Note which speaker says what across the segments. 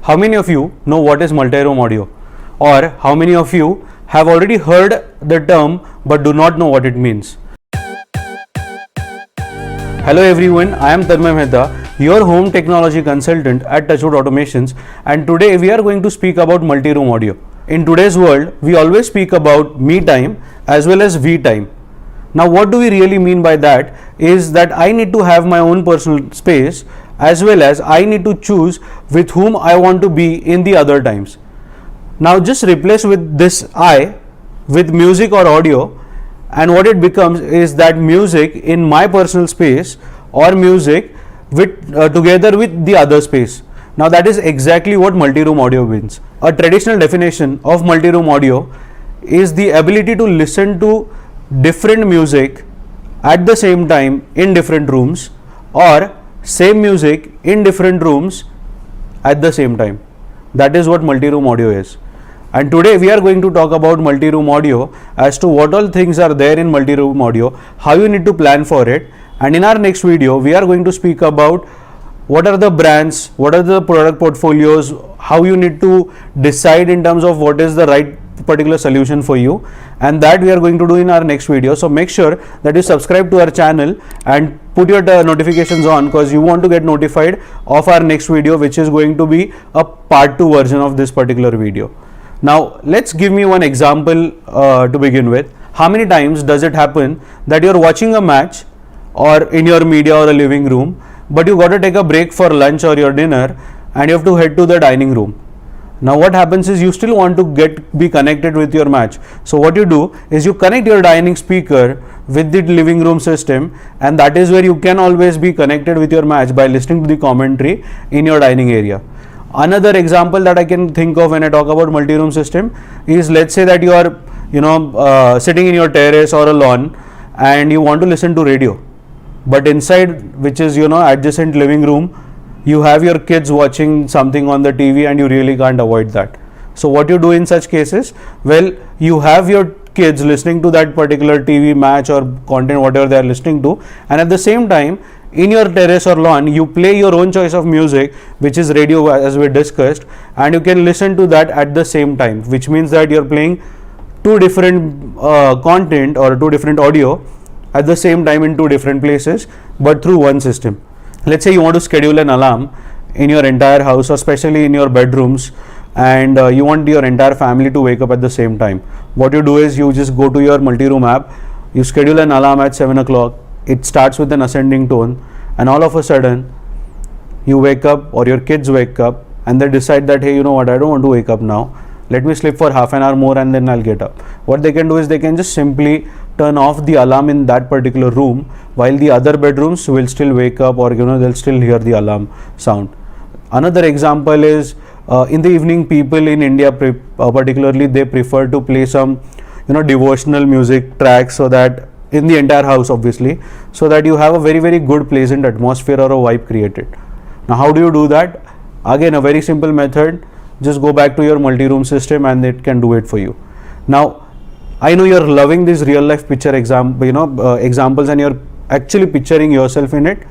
Speaker 1: How many of you know what is multi-room audio? Or how many of you have already heard the term but do not know what it means? Hello everyone, I am Tanmay Mehta, your home technology consultant at Touchwood Automations, and today we are going to speak about multi-room audio. In today's world, we always speak about me time as well as we time. Now what do we really mean by that is that I need to have my own personal space as well as I need to choose with whom I want to be in the other times. Now just replace with this I with music or audio, and what it becomes is that music in my personal space or music with together with the other space. Now that is exactly what multi-room audio means. A traditional definition of multi-room audio is the ability to listen to different music at the same time in different rooms, or same music in different rooms at the same time. That is what multi-room audio is. And today we are going to talk about multi-room audio, as to what all things are there in multi-room audio, how you need to plan for it, and in our next video we are going to speak about what are the brands, what are the product portfolios, how you need to decide in terms of what is the right particular solution for you, and that we are going to do in our next video. So make sure that you subscribe to our channel and put your notifications on, because you want to get notified of our next video, which is going to be a part 2 version of this particular video. Now let's give me one example to begin with. How many times does it happen that you're watching a match or in your media or a living room, but you got to take a break for lunch or your dinner and you have to head to the dining room? Now what happens is you still want to be connected with your match. So what you do is you connect your dining speaker with the living room system, and that is where you can always be connected with your match by listening to the commentary in your dining area. Another example that I can think of when I talk about multi-room system is, let's say that you are sitting in your terrace or a lawn and you want to listen to radio, but inside, which is adjacent living room, you have your kids watching something on the TV and you really can't avoid that. So what you do in such cases? Well, you have your kids listening to that particular TV match or content, whatever they are listening to, and at the same time in your terrace or lawn you play your own choice of music, which is radio as we discussed, and you can listen to that at the same time, which means that you are playing two different content or two different audio at the same time in two different places, but through one system. Let's say you want to schedule an alarm in your entire house, or especially in your bedrooms, and you want your entire family to wake up at the same time. What you do is you just go to your multi-room app, you schedule an alarm at 7 o'clock, it starts with an ascending tone, and all of a sudden you wake up or your kids wake up and they decide that, hey, you know what, I don't want to wake up now, let me sleep for half an hour more and then I'll get up. What they can do is they can just simply turn off the alarm in that particular room, while the other bedrooms will still wake up, or they'll still hear the alarm sound. Another example is in the evening, people in India particularly, they prefer to play some devotional music tracks, so that in the entire house obviously, so that you have a very, very good pleasant atmosphere or a vibe created. Now how do you do that? Again, a very simple method. Just go back to your multi-room system and it can do it for you. Now I know you're loving these real life picture examples, and you're actually picturing yourself in it.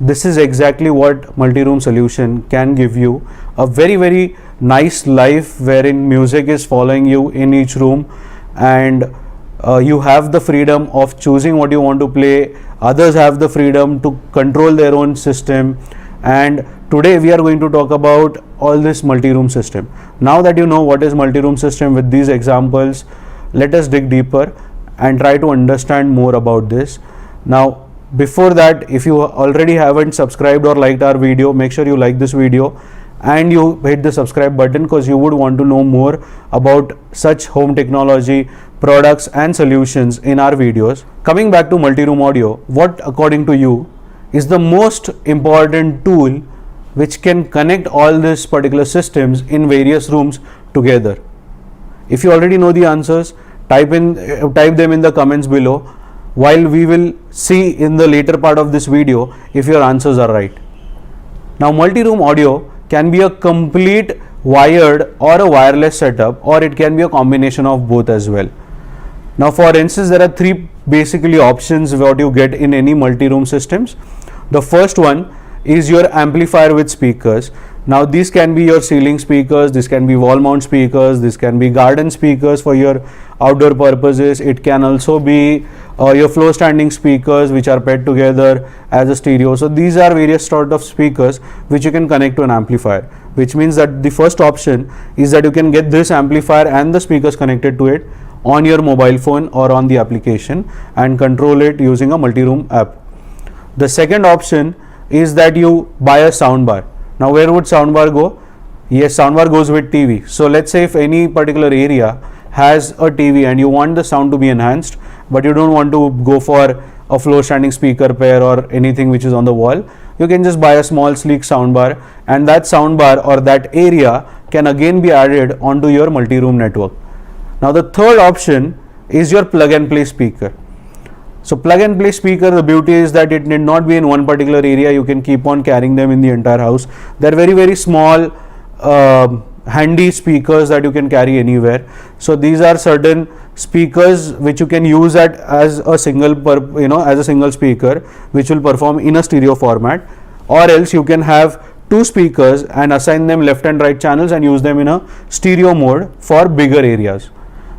Speaker 1: This is exactly what multi-room solution can give you: a very, very nice life wherein music is following you in each room, and you have the freedom of choosing what you want to play. Others have the freedom to control their own system. And today we are going to talk about all this multi-room system. Now that you know what is multi-room system with these examples, let us dig deeper and try to understand more about this. Now before that, if you already haven't subscribed or liked our video, make sure you like this video and you hit the subscribe button, because you would want to know more about such home technology products and solutions in our videos. Coming back to multi-room audio, what according to you is the most important tool which can connect all these particular systems in various rooms together? If you already know the answers, type them in the comments below, while we will see in the later part of this video if your answers are right. Now multi-room audio can be a complete wired or a wireless setup, or it can be a combination of both as well. Now for instance, there are three basically options what you get in any multi-room systems. The first one is your amplifier with speakers. Now these can be your ceiling speakers, this can be wall mount speakers, this can be garden speakers for your outdoor purposes. It can also be your floor standing speakers which are paired together as a stereo. So these are various sort of speakers which you can connect to an amplifier, which means that the first option is that you can get this amplifier and the speakers connected to it on your mobile phone or on the application and control it using a multi-room app. The second option is that you buy a soundbar. Now where would soundbar go? Yes, soundbar goes with TV. So let's say if any particular area has a TV and you want the sound to be enhanced, but you don't want to go for a floor standing speaker pair or anything which is on the wall, you can just buy a small sleek soundbar, and that soundbar or that area can again be added onto your multi-room network. Now the third option is your plug and play speaker. So plug and play speaker, the beauty is that it need not be in one particular area. You can keep on carrying them in the entire house. They're very small handy speakers that you can carry anywhere. So these are certain speakers which you can use as a single as a single speaker, which will perform in a stereo format, or else you can have two speakers and assign them left and right channels and use them in a stereo mode for bigger areas.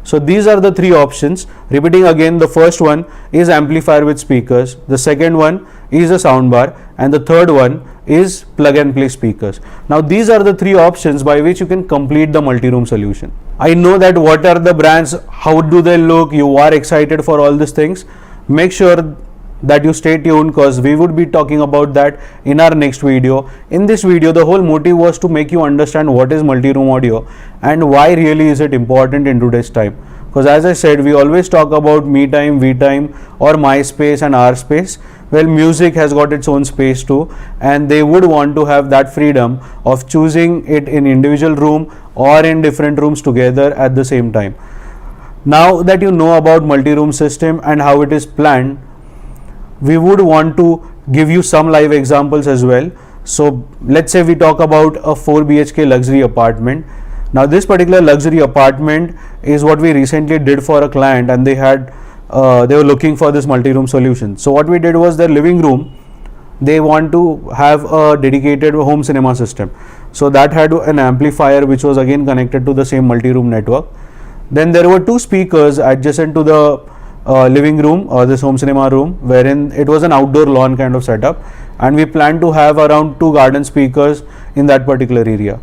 Speaker 1: So these are the three options. Repeating again, the first one is amplifier with speakers, the second one is a soundbar, and the third one is plug and play speakers. Now these are the three options by which you can complete the multi-room solution. I know that what are the brands, how do they look, you are excited for all these things. Make sure that you stay tuned, because we would be talking about that in our next video. In this video, the whole motive was to make you understand what is multi-room audio and why really is it important in today's time. Because as I said, we always talk about me time, we time, or my space and our space. Well, music has got its own space too, and they would want to have that freedom of choosing it in individual room or in different rooms together at the same time. Now that you know about multi-room system and how it is planned, we would want to give you some live examples as well. So let's say we talk about a 4 BHK luxury apartment. Now this particular luxury apartment is what we recently did for a client, and they were looking for this multi-room solution. So what we did was, their living room, they want to have a dedicated home cinema system. So that had an amplifier which was again connected to the same multi-room network. Then there were two speakers adjacent to the living room or this home cinema room, wherein it was an outdoor lawn kind of setup, and we planned to have around 2 garden speakers in that particular area.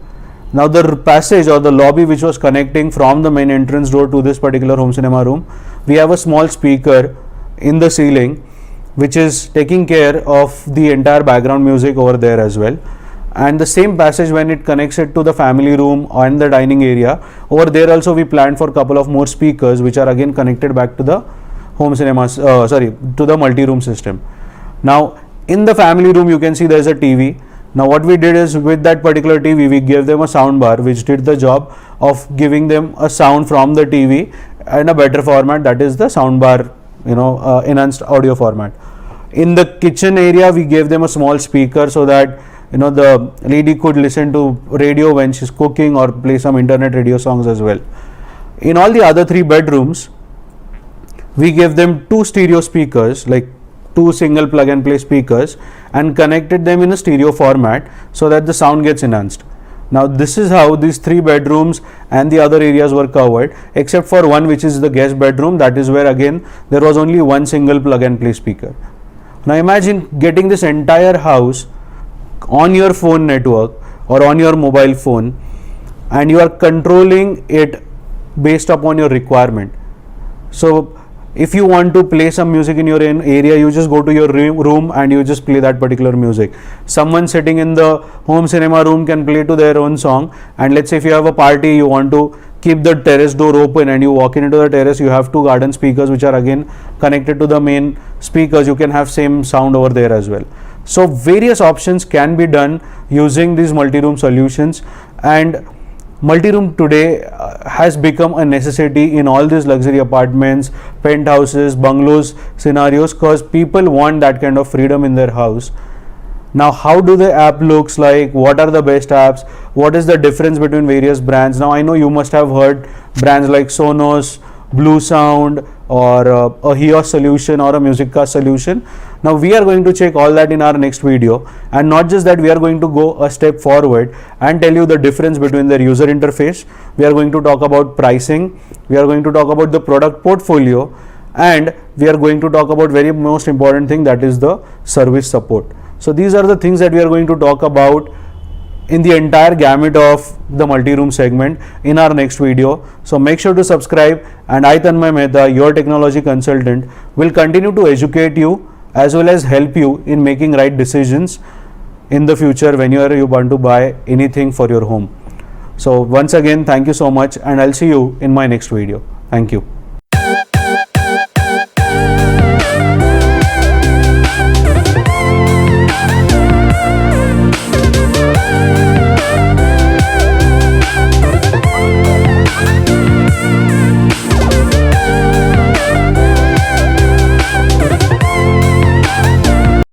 Speaker 1: Now the passage or the lobby which was connecting from the main entrance door to this particular home cinema room, we have a small speaker in the ceiling which is taking care of the entire background music over there as well. And the same passage, when it connects it to the family room and the dining area, over there also we planned for a couple of more speakers which are again connected back to the home cinemas, to the multi-room system. Now in the family room you can see there is a TV. Now what we did is, with that particular TV, we gave them a sound bar which did the job of giving them a sound from the TV in a better format, that is the sound bar, enhanced audio format. In the kitchen area we gave them a small speaker so that the lady could listen to radio when she's cooking or play some internet radio songs as well. In all the other 3 bedrooms, we gave them 2 stereo speakers, like 2 single plug and play speakers, and connected them in a stereo format so that the sound gets enhanced. Now this is how these 3 bedrooms and the other areas were covered, except for one which is the guest bedroom. That is where again there was only one single plug and play speaker. Now imagine getting this entire house on your phone network or on your mobile phone, and you are controlling it based upon your requirement. So if you want to play some music in your area, you just go to your room and you just play that particular music. Someone sitting in the home cinema room can play to their own song, and let's say if you have a party, you want to keep the terrace door open and you walk into the terrace, you have 2 garden speakers which are again connected to the main speakers. You can have same sound over there as well. So various options can be done using these multi-room solutions, and multi-room today has become a necessity in all these luxury apartments, penthouses, bungalows scenarios, because people want that kind of freedom in their house. Now how do the app looks like, what are the best apps, what is the difference between various brands? Now I know you must have heard brands like Sonos, Blue Sound, or a HEOS solution or a Musica solution. Now we are going to check all that in our next video, and not just that, we are going to go a step forward and tell you the difference between their user interface. We are going to talk about pricing, we are going to talk about the product portfolio, and we are going to talk about very most important thing, that is the service support. So these are the things that we are going to talk about in the entire gamut of the multi-room segment in our next video. So make sure to subscribe, and I, Tanmay Mehta, your technology consultant, will continue to educate you as well as help you in making right decisions in the future whenever you want to buy anything for your home. So once again, thank you so much, and I'll see you in my next video. Thank you.